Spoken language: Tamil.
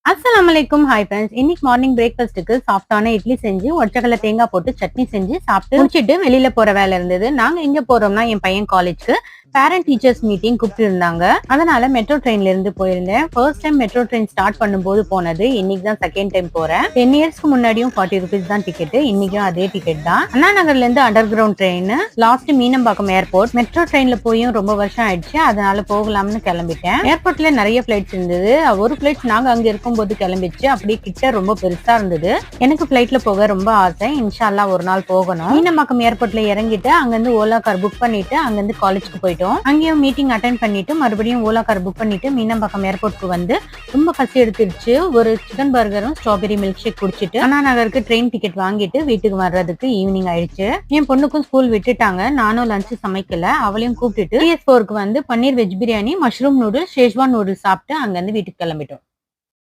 அஸ்ஸலாமலைக்கும். Hi friends. இன்னைக்கு மார்னிங் பிரேக்ஃபாஸ்ட்டுக்கு சாஃப்டான இட்லி செஞ்சு ஒற்றைக்கடலை தேங்காய் போட்டு சட்னி செஞ்சு சாப்பிட்டு முடிச்சிட்டு வெளியில போற வேலை இருந்தது. நாங்க எங்க போறோம்னா என் பையன் காலேஜ்க்கு பேரண்ட் டீச்சர்ஸ் மீட்டிங் கூப்பிட்டு இருந்தாங்க. அதனால மெட்ரோ ட்ரெயின்ல இருந்து போயிருந்தேன். First time metro train start பண்ணும்போது போனது. இன்னைக்கு தான் செகண்ட் டைம் போறேன். 10 இயர்ஸ்க்கு முன்னாடியும் 40 ருபீஸ் தான் டிக்கெட். இன்னைக்கும் அதே டிக்கெட் தான். அண்ணா நகர்ல இருந்து under ground train last Meenambakkam airport. Metro ட்ரெயின்ல போயும் ரொம்ப வருஷம் ஆயிடுச்சு. அதனால போகலாம்னு கிளம்பிட்டேன். ஏர்போர்ட்ல நிறைய பிளைட்ஸ் இருந்தது. ஒரு பிளைட் நாங்க அங்க இருக்கும்போது கிளம்பிச்சு. அப்படியே கிட்ட ரொம்ப பெருசா இருந்தது. எனக்கு பிளைட்ல போக ரொம்ப ஆசை. இன்ஷா அல்லாஹ் ஒரு நாள் போகணும். மீனம்பாக்கம் ஏர்போர்ட்ல இறங்கிட்டு அங்கிருந்து ஓலா கார் புக் பண்ணிட்டு அங்கிருந்து காலேஜ்க்கு போயிட்டோம். அங்கேயும் மீட்டிங் அட்டென்ட் பண்ணிட்டு மறுபடியும் ஓலா கார் புக் பண்ணிட்டு மீனம்பாக்கம் ஏர்போர்ட்க்கு வந்து ரொம்ப பசி எடுத்துருச்சு. ஒரு சிக்கன் பர்கரும் ஸ்ட்ராபெரி மில்க் ஷேக் குடிச்சிட்டு அண்ணா நகருக்கு ட்ரெயின் டிக்கெட் வாங்கிட்டு வீட்டுக்கு வர்றதுக்கு ஈவினிங் ஆயிடுச்சு. என் பொண்ணுக்கும் ஸ்கூல் விட்டுட்டாங்க. நானும் லஞ்ச் சமைக்கல. அவளையும் கூப்பிட்டுட்டு PS4க்கு வந்து paneer veg biryani, mushroom noodles, schezwan noodles சாப்பிட்டு அங்கிருந்து வீட்டுக்கு கிளம்பிட்டோம்.